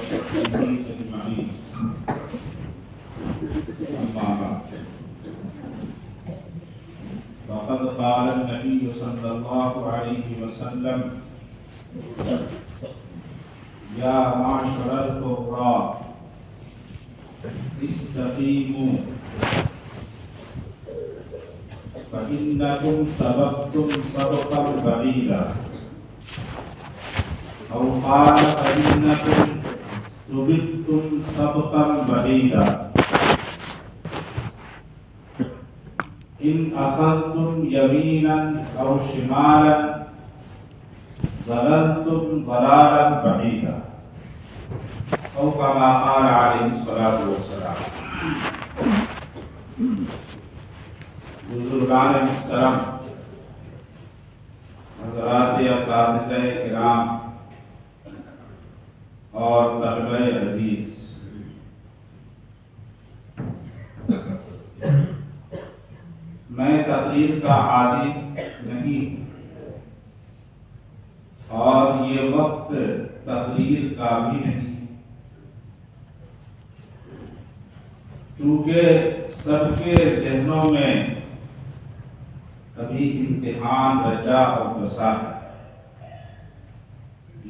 وصحبه أجمعين. أما بعد، فقد قال النبي صلى الله عليه وسلم: يا معشر القراء استقيموا فإنكم سبقتم سبقا بعيدا، أو قال فإنكم سبقتم سبقا بعيدا. إن أخذتم يمينا أو شمالا ضللتم ضلالا بعيدا، أو كما قال عليه الصلاة والسلام. بزرگان محترم، حضرات اساتذہ کرام اور طلبہ عزیز، میں تقریر کا عادی نہیں اور یہ وقت تقریر کا بھی نہیں، کیونکہ سب کے ذہنوں میں ابھی امتحان رچا اور بسا ہے۔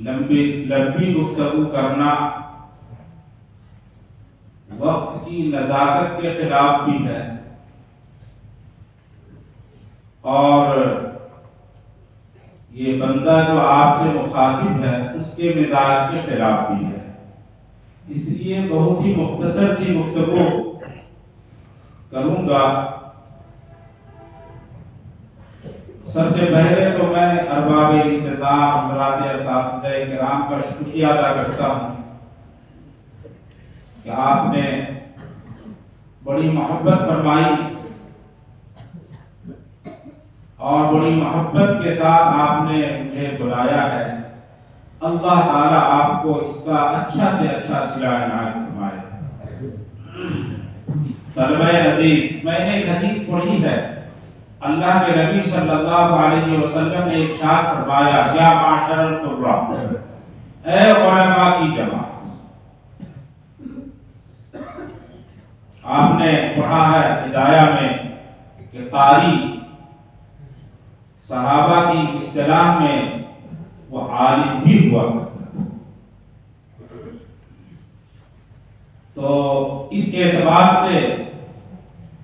لمبی گفتگو کرنا وقت کی نزاکت کے خلاف بھی ہے اور یہ بندہ جو آپ سے مخاطب ہے اس کے مزاج کے خلاف بھی ہے۔ اس لیے بہت ہی مختصر سی گفتگو کروں گا۔ سب سے پہلے تو میں ارباب انتظام حضرات اساتذہ کرام کا شکریہ ادا کرتا ہوں کہ آپ نے بڑی محبت فرمائی اور بڑی محبت کے ساتھ آپ نے مجھے بلایا ہے۔ اللہ تعالیٰ آپ کو اس کا اچھا سے اچھا صلہ عنایت فرمائے۔ طلبہ عزیز، میں نے ایک حدیث پڑھی ہے، اللہ کے نبی صلی اللہ علیہ وسلم نے ارشاد فرمایا: یا معاشر القراء، اے علماء کی جماعت۔ آپ نے پڑھا ہے ہدایہ میں کہ قاری صحابہ کی اصطلاح میں وہ عالم بھی ہوا کرتا تھا۔ تو اس کے اعتبار سے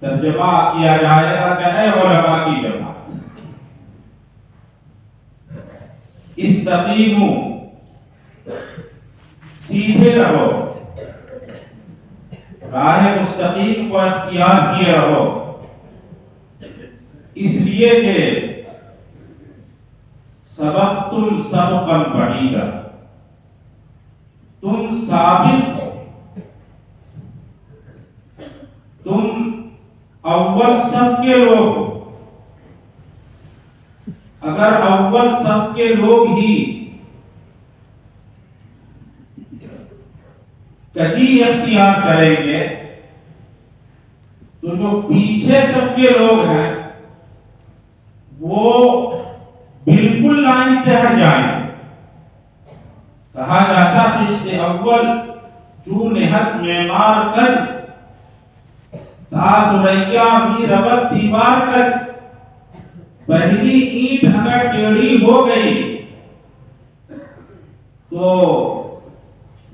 ترجمہ کیا جائے گا کہ اے علماء کی جماعت، استقیموا، سیدھے رہو، راہ مستقیم کو اختیار کیے رہو، اس لیے کہ سبقتم سبقا بعیدا، تم سابق ہو، تم اول صف کے لوگ ہو۔ اگر اول صف کے لوگ ہی کجی اختیار کریں گے تو جو پیچھے صف کے لوگ ہیں وہ بالکل لائن سے ہٹ جائیں گے۔ کہا جاتا خشت اول چون نہت معمار کر، تا سریا بھی ربط دیوار کر۔ پہلی اینٹ اگر ٹیڑھی ہو گئی تو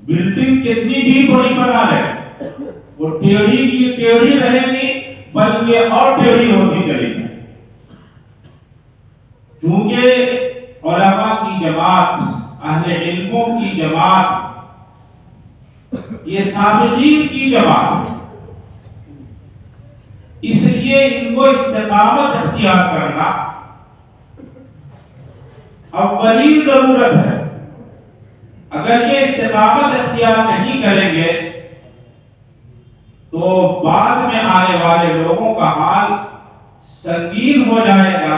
بلڈنگ کتنی بھی بڑی بنا ہے وہ ٹیڑھی کی ٹیڑھی رہے گی، بلکہ اور ٹیڑھی ہوتی چلی جائے۔ چونکہ علماء کی جماعت، اہل علموں کی جماعت، یہ سابقین کی جماعت، اس لیے ان کو استقامت اختیار کرنا اولین ضرورت ہے۔ اگر یہ استقامت اختیار نہیں کریں گے تو بعد میں آنے والے لوگوں کا حال سنگین ہو جائے گا،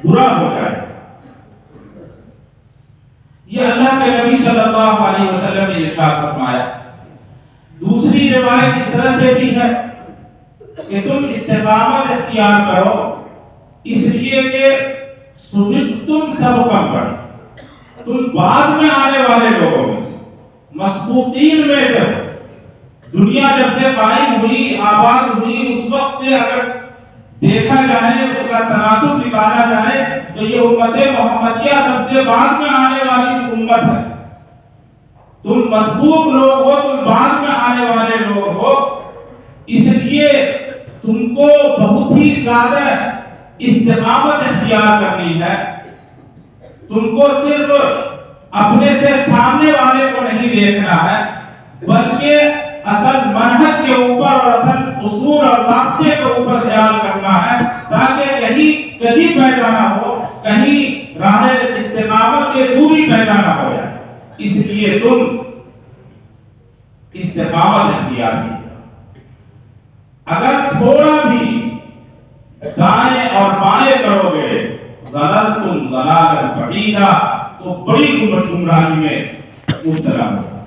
برا ہو جائے گا۔ یہ اللہ کے نبی صلی اللہ علیہ وسلم نے ارشاد فرمایا۔ دوسری روایت اس طرح سے بھی ہے کہ تم استقامت اختیار کرو، اس لیے کہ سبقتم سبقا بعیدا، تم بعد میں آنے والے لوگوں میں سے مسبوقین میں سے ہو۔ دنیا جب سے قائم ہوئی، آباد ہوئی، اس وقت سے اگر دیکھا جائے، اس کا تناسب نکالا جائے تو یہ امت محمدیہ سب سے بعد میں آنے والی امت ہے۔ تم مسبوق لوگ ہو، تم بعد میں آنے والے لوگ ہو، اس لیے تم کو بہت ہی زیادہ استقامت اختیار کرنی ہے۔ تم کو صرف اپنے سے سامنے والے کو نہیں دیکھنا ہے، بلکہ اصل منہج کے اوپر اور اصل اصول اور ضابطے کے اوپر خیال کرنا ہے، تاکہ کہیں کجی پیدا نہ ہو، کہیں راہ استقامت سے دوری پیدا نہ ہو جائے۔ اس لیے تم استقامت اختیار کیجیے۔ اگر تھوڑا بھی دائیں اور بائیں کرو گے، ضللتم ضلالا بعیدا، تو بڑی گمراہی میں مبتلا ہوگا۔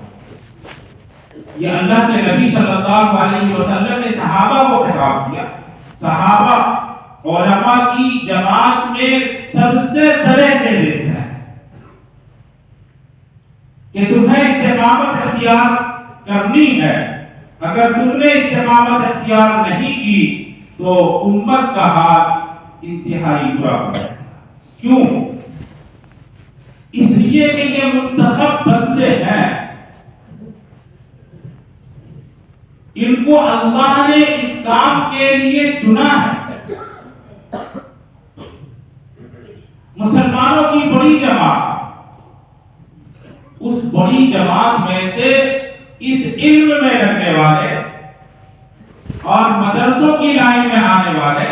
یہ اللہ کے نبی صلی اللہ علیہ وسلم نے صحابہ کو خطاب کیا۔ صحابہ علماء کی جماعت میں سب سے سرے فہرست ہے کہ تمہیں استقامت اختیار کرنی ہے۔ اگر تم نے استقامت اختیار نہیں کی تو امت کا حال انتہائی برا ہوگا۔ کیوں؟ اس لیے کہ یہ منتخب بندے ہیں، ان کو اللہ نے اس کام کے لیے چنا ہے۔ مسلمانوں کی بڑی جماعت، اس بڑی جماعت میں سے اس علم میں رکھنے والے اور مدرسوں کی لائن میں آنے والے،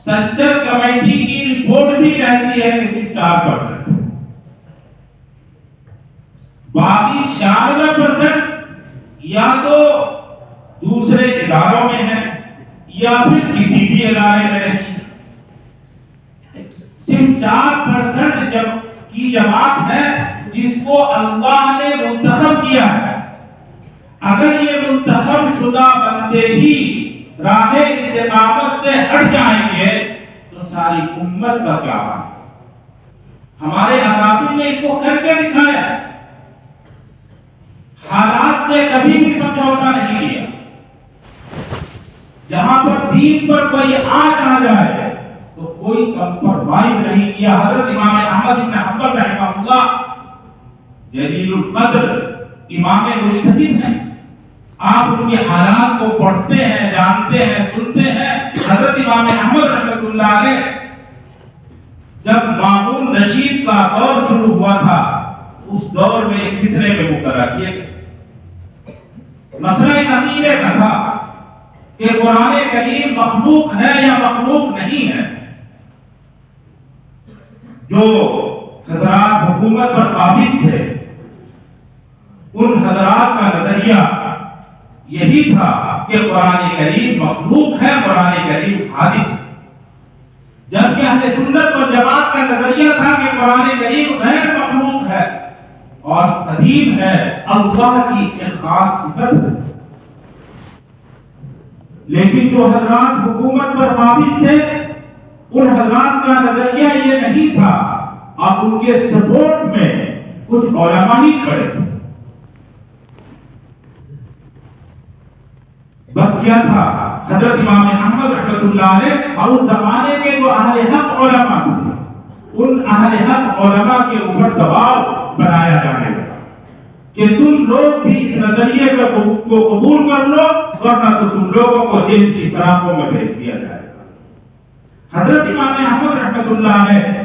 سنچر کمیٹی کی رپورٹ بھی کہتی ہے کہ صرف 4%، باقی 96% یا تو دوسرے اداروں میں ہیں یا پھر کسی بھی ادارے میں نہیں۔ صرف 4% کی جماعت ہے جس کو اللہ نے منتخب کیا ہے۔ اگر یہ منتخب شدہ بندے ہی راہ استقامت سے ہٹ جائیں گے تو ساری امت کا کیا حال؟ ہمارے اکابر نے اس کو کر کے دکھایا، حالات سے کبھی بھی سمجھوتا نہیں کیا۔ جہاں پر دین پر کوئی آنچ آ جائے تو کوئی کمپرومائز نہیں کیا۔ حضرت امام احمد بن حنبل رحمہ اللہ جلیل القدر امام مجتہد ہیں، آپ ان کے حالات کو پڑھتے ہیں، جانتے ہیں، سنتے ہیں۔ حضرت امام احمد رحمۃ اللہ علیہ جب مامون رشید کا دور شروع ہوا تھا، اس دور میں ایک فتنے میں مبتلا کیے گئے۔ مسئلہ عقیدے کا تھا کہ قرآن کریم مخلوق ہے یا مخلوق نہیں ہے۔ جو حضرات حکومت پر قابض تھے، ان حضرات کا نظریہ یہی تھا کہ قرآن کریم مخلوق ہے، قرآن کریم حادث ہے، جبکہ اہل سنت و جماعت کا نظریہ تھا کہ قرآن کریم غیر مخلوق ہے اور قدیم ہے، اللہ کی ایک خاص صفت ہے۔ لیکن جو حضرات حکومت پر قابض تھے، ان حضرات کا نظریہ یہ نہیں تھا، اور ان کے سپورٹ میں کچھ علماء ہی کھڑے تھے۔ بس کیا تھا؟ حضرت امام احمد رحمۃ اللہ علیہ اور اس زمانے کے جو اہل حق علماء تھے، ان اہل حق علماء کے اوپر دباؤ بنایا جانے لگا کہ تم لوگ بھی اس نظریے کو قبول کر لو، ورنہ تو تم لوگوں کو جیل کی سراخوں میں بھیج دیا جائے گا۔ حضرت امام احمد رحمۃ اللہ علیہ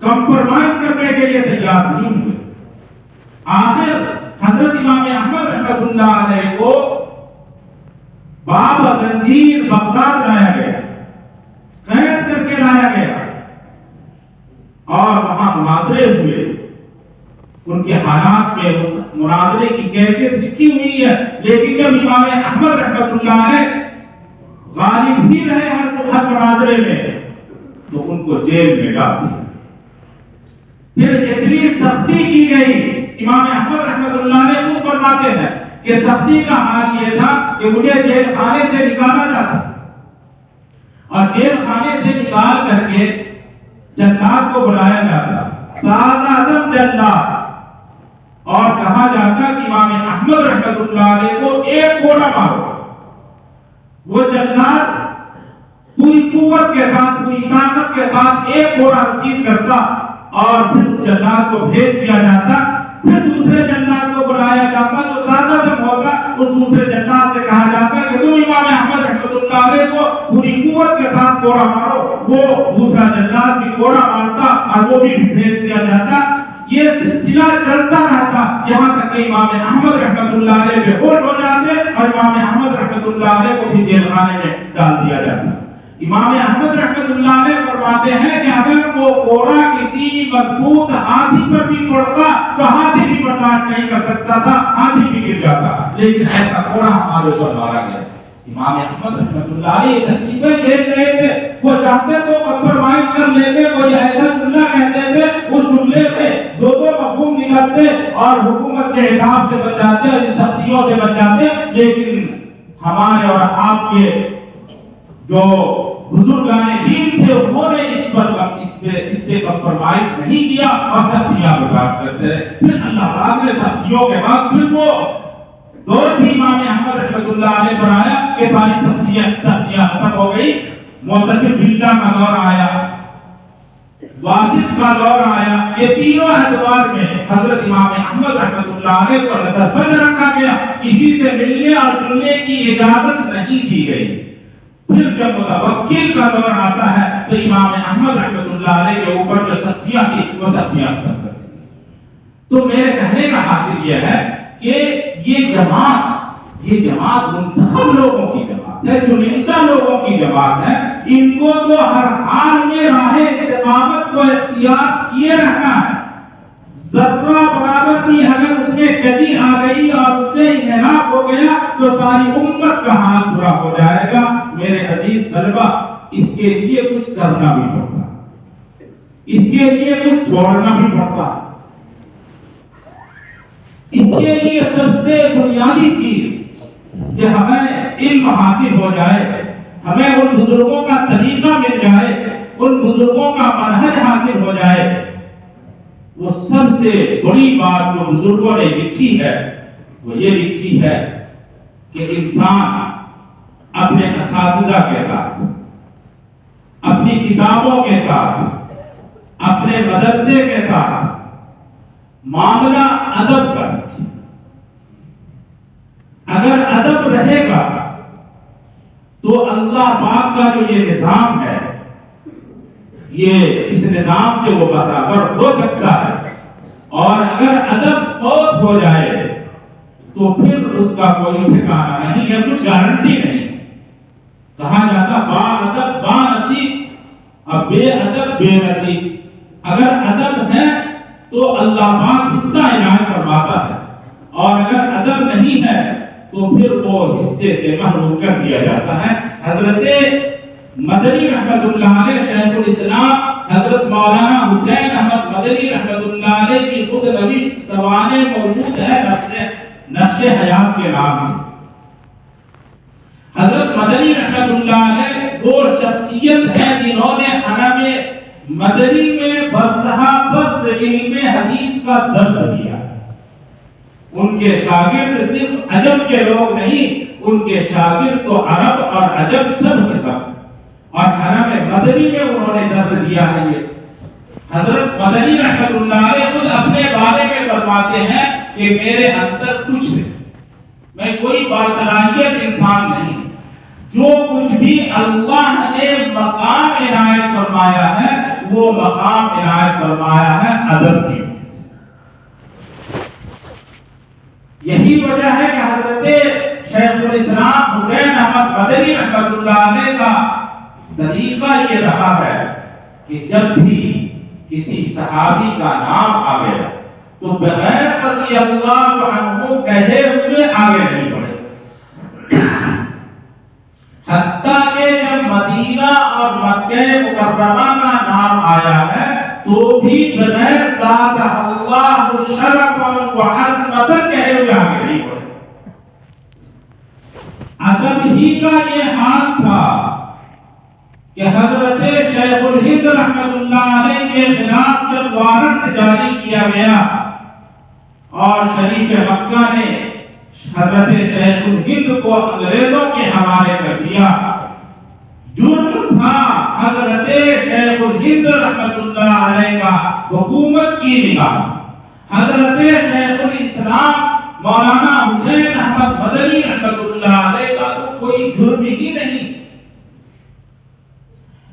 کمپرومائز کرنے کے لیے تیار نہیں ہوئے۔ آخر حضرت امام احمد رحمۃ اللہ علیہ کو باب زنجیر بغداد لایا گیا، قید کر کے لایا گیا، اور وہاں مناظرے ہوئے۔ ان کے حالات میں اس مناظرے کی کیفیت لکھی ہوئی ہے، لیکن جب امام احمد رحمۃ اللہ علیہ غالب بھی رہے ہر مناظرے میں تو ان کو جیل میں ڈال دیا۔ پھر اتنی سختی کی گئی، امام احمد رحمۃ اللہ علیہ وہ فرماتے ہیں کہ سختی کا حال یہ تھا کہ مجھے جیل خانے سے نکالا جاتا اور جیل خانے سے نکال کر کے جلاد کو بلایا جاتا، قائد اعظم جلاد، اور کہا کہا جاتا کہ امام احمد رحمۃ اللہ علیہ کو ایک کوڑا مارو، وہ جلاد پوری قوت کے ساتھ پوری طاقت کے ساتھ ایک کوڑا رسید کرتا اور پھر اس جلاد کو بھیج دیا جاتا، پھر دوسرے جلاد کو بلایا جاتا تو تازہ جب ہوتا اس دوسرے جلاد سے کہا جاتا کہ تم امام احمد رحمۃ اللہ علیہ کو پوری قوت کے ساتھ کوڑا مارو، وہ دوسرا جلاد بھی کوڑا مارتا اور وہ بھی بھیج دیا جاتا۔ یہ سلسلہ چلتا رہتا یہاں تک کہ امام احمد رحمۃ اللہ علیہ بے ہوش ہو جاتے اور امام احمد رحمۃ اللہ علیہ کو بھی جیل خانے میں ڈال دیا جاتا۔ امام احمد رحمۃ اللہ علیہ فرماتے ہیں کہ اگر وہ کوڑا کسی مضبوط ہاتھی پر بھی پڑتا تو ہاتھی بھی برداشت نہیں کر سکتا تھا، ہاتھی بھی گر جاتا، لیکن ایسا کوڑا ہمارے اوپر مارا گیا۔ امام احمد رحمۃ اللہ علیہ تکلیفیں جھیل رہے تھے، وہ چاہتے تو کمپرومائز کر لیتے، کوئی ایسا جملہ کہتے تھے اس جملے سے دو مفہوم نکلتے اور حکومت کے حساب سے بچ جاتے اور ان سختیوں سے بچ جاتے، لیکن ہمارے اور آپ کے جو بزرگان دین تھے انہوں نے اس سے کمپرومائز نہیں کیا اور سختیاں برداشت کرتے رہے۔ پھر اللہ پاک نے سختیوں کے بعد پھر وہ دور بھی امام احمد رحمۃ اللہ علیہ پر آیا کہ ساری سختیاں ختم ہو گئی۔ معتصم باللہ کا دور آیا، واسط کا دور آیا، یہ تینوں اعتبار میں حضرت امام احمد رحمۃ اللہ علیہ کو نظر بند رکھا گیا، کسی سے ملنے اور جلنے کی اجازت نہیں دی گئی۔ پھر جب متوکل کا دور آتا ہے تو امام احمد رحمۃ اللہ علیہ کے اوپر جو سختیاں تھی وہ سختیاں ختم کر دی۔ تو میرے کہنے کا حاصل یہ ہے کہ یہ جماعت منتخب لوگوں کی جماعت ہے، چنندہ لوگوں کی جماعت ہے، ان کو تو ہر حال میں راہ استقامت کو اختیار کیے رہنا ہے۔ ذرہ برابر بھی اگر اس میں کمی آ گئی اور اس سے انحراف ہو گیا تو ساری امت کا حال برا ہو جائے گا۔ میرے عزیز طلبہ، اس کے لیے کچھ کرنا بھی پڑتا ہے، اس کے لیے کچھ چھوڑنا بھی پڑتا ہے۔ اس کے لیے سب سے بنیادی چیز کہ ہمیں علم حاصل ہو جائے، ہمیں ان بزرگوں کا طریقہ مل جائے، ان بزرگوں کا منہج حاصل ہو جائے۔ وہ سب سے بڑی بات جو بزرگوں نے لکھی ہے وہ یہ لکھی ہے کہ انسان اپنے اساتذہ کے ساتھ، اپنی کتابوں کے ساتھ، اپنے مدرسے کے ساتھ معاملہ ادب کا رکھے۔ اگر ادب رہے گا تو اللہ پاک کا جو یہ نظام ہے، یہ اس نظام سے وہ برابر ہو سکتا ہے، اور اگر ادب فوت ہو جائے تو پھر اس کا کوئی ٹھکانہ نہیں ہے، کچھ گارنٹی نہیں۔ کہا جاتا با ادب با نصیب، اب بے ادب بے نصیب۔ اگر ادب ہے تو اللہ پاک حصہ عنایت فرماتا ہے، اور اگر ادب نہیں ہے تو پھر وہ حصے سے محروم کر دیا جاتا ہے۔ حضرت مدنی رحمۃ اللہ علیہ، شیخ الاسلام حضرت مولانا حسین احمد مدنی رحمۃ اللہ علیہ کی خود نوشت سوانح موجود ہے نقش حیات کے نام سے۔ حضرت مدنی رحمۃ اللہ علیہ وہ شخصیت ہے جنہوں نے حرم مدنی میں برصحابت سے علم حدیث کا درس دیا۔ ان کے شاگرد صرف عجم کے لوگ نہیں، ان کے شاگرد تو عرب اور عجم سب کے سب، اور حرم مدنی میں انہوں نے درس دیا ہے۔ یہ حضرت مدنی رحمۃ اللہ علیہ خود اپنے بارے میں فرماتے ہیں کہ میرے اندر کچھ نہیں، میں کوئی باصلاحیت انسان نہیں، جو کچھ بھی اللہ نے مقام عنایت فرمایا ہے وہ مقام عنایت فرمایا ہے ادب کی۔ یہی وجہ ہے کہ حضرت شیخ الاسلام حسین احمد مدنی رحمۃ اللہ علیہ کا طریقہ یہ رہا ہے کہ جب بھی کسی صحابی کا نام آگے تو بغیر رضی اللہ عنہ کہے ہوئے آگے نہیں بڑھے، حتیٰ کہ جب مدینہ اور مکہ مکرمہ کا نام آیا ہے تو بھی بغیر ذات اللہ شرف و عظمت کہے ہوئے آگے نہیں بڑھے۔ ادب ہی کا یہ حال تھا کہ حضرت شیخ الہند رحمۃ اللہ علیہ کے خلاف جب وارنٹ جاری کیا گیا اور شریف مکہ نے حضرت شیخ الہند کو انگریزوں کے حوالے کر دیا۔ جرم تھا حضرت شیخ الہند رحمت اللہ علیہ کا حکومت کی نگاہ۔ حضرت شیخ الاسلام مولانا حسین احمد مدنی رحمت اللہ علیہ کا تو کوئی جرم ہی نہیں،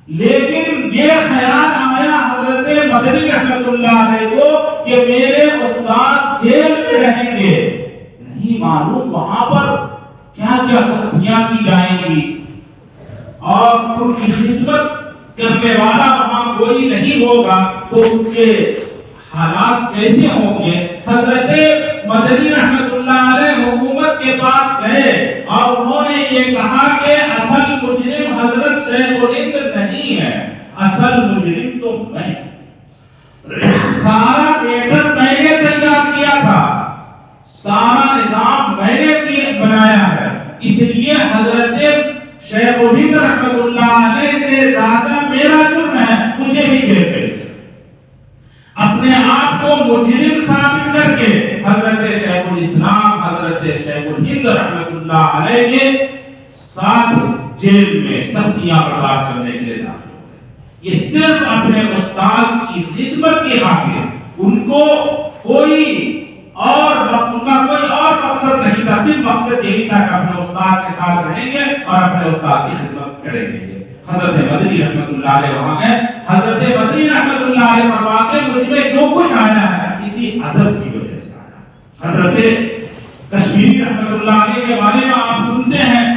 لیکن یہ خیال آیا حضرت مدنی رحمت اللہ علیہ کو کہ میرے استاد جیل میں رہیں گے، نہیں معلوم وہاں پر کیا کیا سختیاں کی جائیں گی اور ان کی خدمت کرنے والا وہاں کوئی نہیں ہوگا تو ان کے حالات کیسے ہوں گے۔ حضرت مدنی رحمت اللہ علیہ حکومت کے پاس گئے اور انہوں نے یہ کہا کہ اصل مجرم حضرت شیخ الہند نہیں ہے، اصل مجرم تو میں، سارا پیٹرن میں نے تیار کیا تھا، سارا نظام میں نے بنایا ہے، اس لیے حضرت شیخ الہند رحمت اللہ علیہ سے زیادہ میرا جرم ہے، مجھے بھی جیل میں اپنے آپ کو مجرم ثابت کر کے حضرت شیخ الاسلام حضرت شیخ الہند رحمت اللہ علیہ کے ساتھ جیل میں سختیاں برداشت کرنے کے لیے داخل ہو گئے۔ یہ صرف اپنے استاد کی خدمت کی خاطر، ان کو کوئی اور مقصد نہیں تھا، صرف مقصد یہی تھا کہ اپنے استاد کے ساتھ رہیں گے اور اپنے استاد کی خدمت کریں گے۔ حضرت مدنی رحمت اللہ علیہ وہاں گئے، حضرت مدنی رحمت اللہ علیہ فرماتے مجھ میں جو کچھ آیا ہے اسی ادب کی وجہ سے آیا۔ حضرت کشمیری رحمت اللہ علیہ کے بارے میں آپ سنتے ہیں،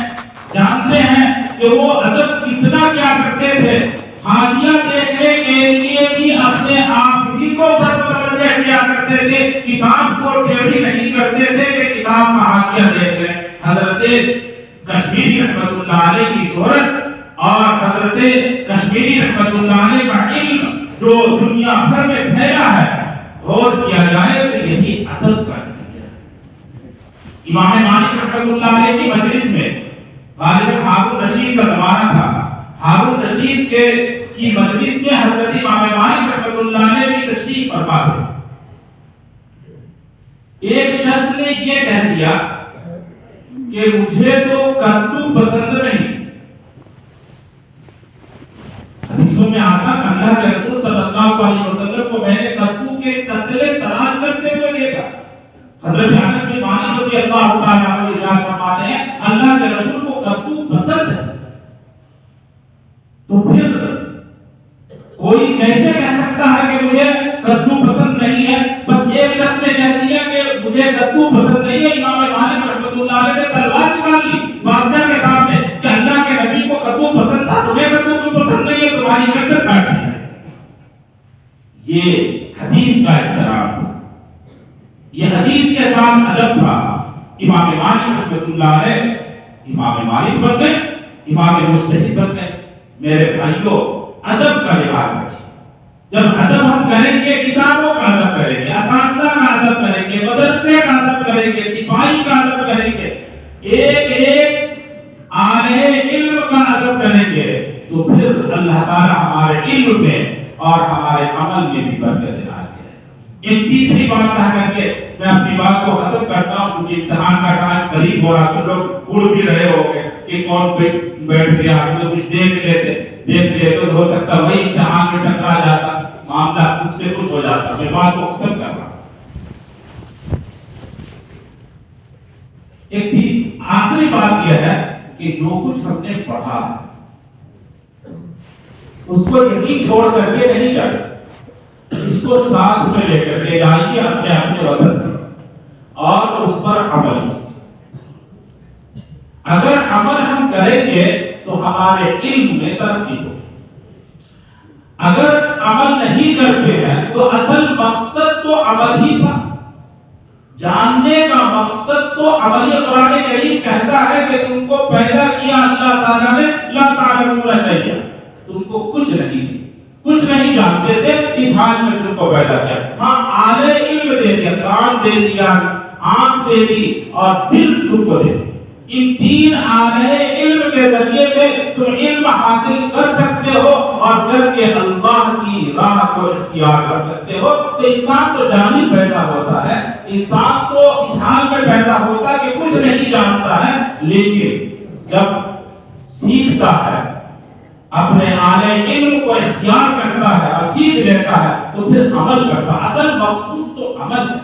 جانتے ہیں کہ وہ ادب کتنا کیا کرتے تھے، حاشیہ دیکھنے کے لیے بھی اپنے آپ ہی کو متوجہ کیا کرتے تھے، کتاب کو ٹیڑھی نہیں کرتے تھے کہ کتاب کا حاشیہ دیکھ لیں۔ حضرت کشمیری رحمت اللہ علیہ کی شہرت اور حضرت کشمیری رحمت اللہ علیہ کا علم جو دنیا بھر میں پھیلا ہے، غور کیا جائے تو یہی ادب کا نتیجہ ہے۔ امام مالک رحمت اللہ علیہ کی مجلس میں غالباً ہارون رشید کا زمانہ تھا، ہارون رشید کی مجلس میں حضرت امام مالک رحمت اللہ علیہ کی تشریف فرما تھے۔ ایک شخص نے یہ کہہ دیا کہ مجھے تو کدو پسند نہیں۔ حدیثوں میں آتا کہ اللہ کے رسول صلی اللہ علیہ وسلم کو میں نے کدو کے قطرے تلاش کرتے ہوئے دیکھا۔ حضرت انس بن مالک رضی اللہ تعالیٰ عنہ ارشاد فرماتے ہیں اللہ کے رسول کو کدو پسند ہے، تو پھر کوئی کیسے کہہ سکتا ہے کہ مجھے کدو پسند نہیں ہے؟ بس ایک شخص نے کہہ دیا کہ مجھے کدو پسند نہیں ہے، امام مالک رحمۃ اللہ علیہ نے تلوار نکال لی بادشاہ کے سامنے کہ اللہ کے نبی کو کدو پسند تھا، تمہیں کدو کیوں پسند نہیں ہے، تمہاری گردن کاٹ دی ہے۔ یہ حدیث کا احترام تھا، یہ حدیث کے ساتھ ادب تھا۔ امام مالک رحمۃ اللہ علیہ امام مالک بن گئے، امام مجتہد بن گئے۔ میرے بھائیوں، ادب کا لحاظ رکھیے۔ جب ادب ہم کریں گے، کتابوں کا ادب کریں گے، اساتذہ کا ادب کریں گے، مدرسے کا ادب کریں گے، دفاعی کا ادب کریں گے، ایک ایک آنے علم کا ادب کریں گے، تو پھر اللہ تعالی ہمارے علم میں اور ہمارے عمل میں بھی برکت عنایت کرے۔ ایک تیسری بات کہہ کر کے میں اپنی بات کو ختم کرتا ہوں، کیونکہ امتحان کا ٹائم قریب ہو رہا، تو لوگ اڑ بھی رہے ہوں گے کہ کون بیٹھ گیا، ہم کچھ دیکھ لیتے تو ہو سکتا وہی امتحان میں ٹکرا جاتا، معاملہ کچھ سے کچھ ہو جاتا۔ میں بات کو ختم کر رہا ہوں۔ ایک تھی آخری بات یہ ہے کہ جو کچھ ہم نے پڑھا ہے اس کو یہیں چھوڑ کر کے نہیں جائے، اس کو ساتھ میں لے کر کے جائیے اپنے وطن میں اور اس پر عمل کیجیے۔ اگر عمل ہم کریں گے تو ہمارے علم میں ترقی ہوگی۔ اگر عمل نہیں کرتے ہیں تو اصل مقصد تو عمل ہی تھا، جاننے کا مقصد تو عمل۔ قرآن کریم کہتا ہے کہ تم کو پیدا کیا اللہ تعالیٰ نے لا تعلمون شیئا، تم کو کچھ نہیں جانتے تھے، اس حال میں تم کو پیدا کیا۔ ہاں اعلی علم دے دیا، کان دے دیا، آنکھ دے دی اور دل تم کو دے دیا۔ ان تین آنے علم کے ذریعے سے تم علم حاصل کر سکتے ہو اور کر کے اللہ کی راہ کو اختیار کر سکتے ہو. تو انسان تو جاہل پیدا ہوتا ہے, انسان تو اس حال میں پیدا ہوتا ہے کہ کچھ نہیں جانتا ہے, لیکن جب سیکھتا ہے, اپنے اعلی علم کو اختیار کرتا ہے اور سیکھ لیتا ہے تو پھر عمل کرتا ہے. اصل مقصود تو عمل ہے.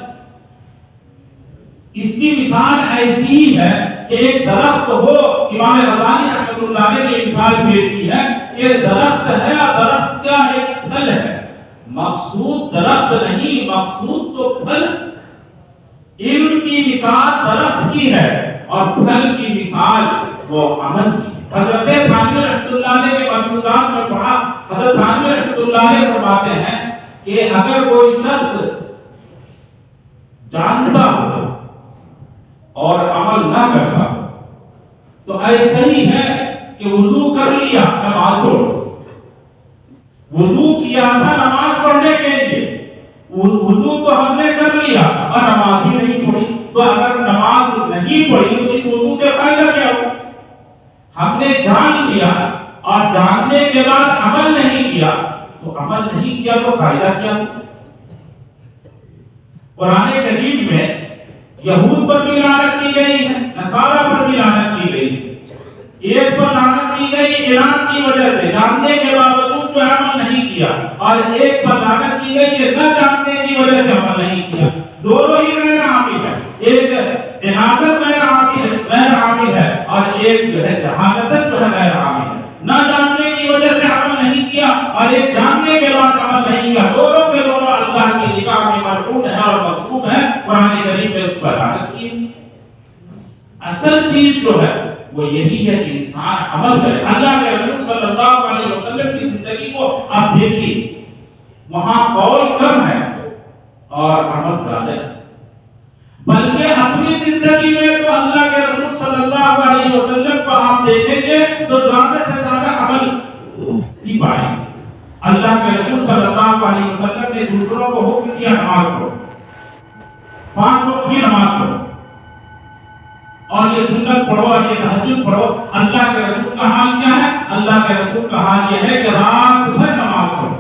اس کی مثال ایسی ہی ہے کہ ایک درخت ہو, امام غزالی رحمۃ اللہ علیہ نے مثال پیش کی ہے کہ درخت ہے اور درخت کا ایک پھل ہے. مقصود درخت نہیں, مقصود تو پھل. علم کی مثال درخت کی ہے اور پھل کی مثال وہ عمل کی. حضرت تھانوی رحمۃ اللہ علیہ کے ملفوظات میں پڑھا, حضرت تھانوی رحمۃ اللہ علیہ فرماتے ہیں کہ اگر کوئی شخص جانتا ہو اور عمل نہ کرتا تو ایسا ہی ہے کہ وضو کر لیا, نماز چھوڑ. وضو کیا تھا نماز پڑھنے کے لیے, وضو تو ہم نے کر لیا اور نماز ہی نہیں پڑھی. تو اگر نماز نہیں پڑھی تو اس وضو سے فائدہ کیا ہوا؟ ہم نے جان لیا اور جاننے کے بعد عمل نہیں کیا, تو عمل نہیں کیا تو فائدہ کیا ہوا؟ قرآن کریم میں یہود پر بھی لعنت کی گئی ہے, نصارہ پر بھی لعنت کی گئی ہے. ایک پر لعنت کی گئی اعلان کی وجہ سے, جاننے کے باوجود جو عمل نہیں کیا, اور ایک پر لعنت کی گئی کہ نہ جاننے کی وجہ سے عمل نہیں کیا. دونوں ہی غیر عامل ہے. ایک عنادت غیر عامل ہے اور ایک جو ہے جہالت جو ہے غیر عامل ہے. نہ جاننے کی وجہ سے عمل نہیں کیا اور ایک جاننے کے بعد عمل نہیں کیا. دونوں کے دونوں اللہ کی نگاہ میں ملعون ہے اور مذموم ہے. قرآن کریم میں اس پر لعنت کی. اصل چیز جو ہے وہ یہی ہے کہ انسان عمل کرے. اللہ کے رسول صلی اللہ علیہ وسلم کی زندگی کو آپ دیکھیے, وہاں قول کم ہے اور عمل زیادہ ہے. بلکہ اپنی زندگی میں تو اللہ کے رسول صلی اللہ علیہ وسلم کو آپ دیکھیں گے تو زیادہ سے زیادہ عمل ہی پائیں گے. اللہ کے رسول صلی اللہ علیہ وسلم نے دوسروں کو حکم دیا نماز پڑھو, 5 وقت کی نماز پڑھو, اور یہ سنت پڑھو اور یہ تہجد پڑھو. اللہ کے رسول کا حال کیا ہے؟ اللہ کے رسول کا حال یہ ہے کہ رات بھر نماز پڑھو.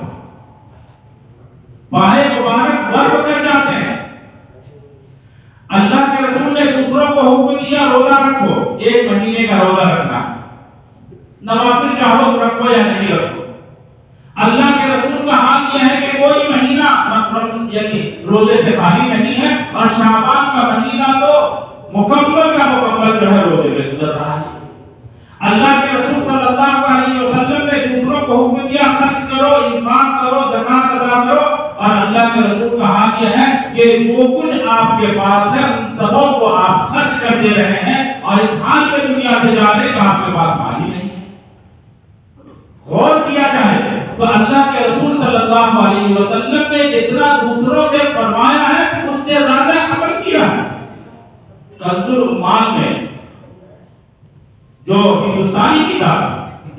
باہر مبارک غرب کر جاتے ہیں. اللہ کے رسول نے دوسروں کو حکم دیا روزہ رکھو, 1 مہینے کا روزہ رکھنا, نوافل چاہو رکھو یا نہیں رکھو. اللہ کے رسول کا حال یہ ہے کہ کوئی مہینہ یعنی روزے سے خالی نہیں ہے, اور شعبان کا مہینہ تو مکمل کا مکمل جو ہے روزے میں گزر رہا ہے. اللہ کے رسول صلی اللہ علیہ وسلم نے دوسروں کو حکم دیا خرچ کرو, انفاق کرو, زکات ادا کرو, اور اللہ کے رسول کا حال یہ ہے کہ جو کچھ آپ کے پاس ہے ان سبوں کو آپ خرچ کر دے رہے ہیں, اور اس حال میں دنیا سے جانے کا آپ کے پاس مال ہی نہیں ہے. غور کیا جائے تو اللہ کے رسول صلی اللہ علیہ وسلم نے جتنا دوسروں سے فرمایا ہے اس سے زیادہ عمل کیا ہے. کنز العمال میں جو ہندوستانی کتاب,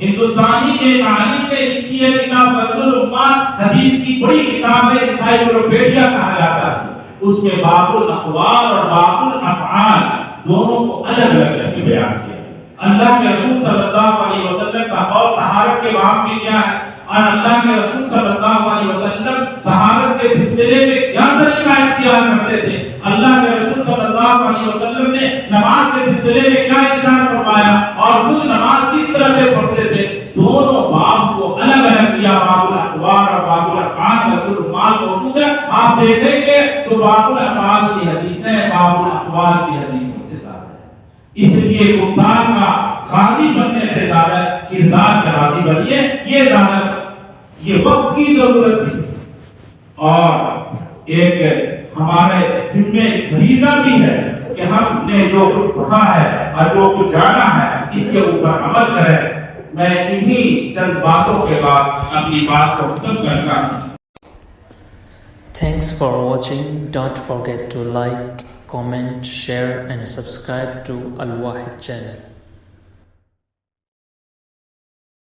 ہندوستانی کے عالم نے لکھی ہے کتاب کنز العمال, حدیث کی بڑی کتاب ہے, انسائکلوپیڈیا کہا جاتا ہے. اس میں باب الاقوال اور باب الافعال دونوں کو الگ الگ کر کے بیان کیا. اللہ کے رسول صلی اللہ علیہ وسلم کا قول طہارت کے باب میں کیا ہے, اور اللہ کے رسول صلی اللہ علیہ وسلم طہارت کے سلسلے میں کیا طریقہ اختیار کرتے تھے. اللہ کے رسول صلی اللہ علیہ وسلم نے نماز کے سلسلے میں کیا ارشاد فرمایا اور خود نماز کس طرح سے پڑھتے تھے. دونوں باب کو الگ الگ کیا. باب الاخبار اور باب الافعال کا العمال موجود ہے, آپ دیکھیں گے تو باب الافعال کی حدیثیں باب الاخبار کی حدیثوں سے زیادہ ہے. اس لیے گفتار کا قاضی بننے سے زیادہ کردار کا راضی بنیے. یہ زیادہ یہ وقت کی ضرورت ہے, اور ایک ہمارے ذمہ فریضہ بھی ہے کہ ہم نے جو کچھ پڑھا ہے اور جو کچھ جانا ہے اس کے اوپر عمل کریں. میں انہی چند باتوں کے بعد اپنی بات کو ختم کرتا ہوں. Thanks for watching. Don't forget to like, comment, share and subscribe to Al Wahid channel.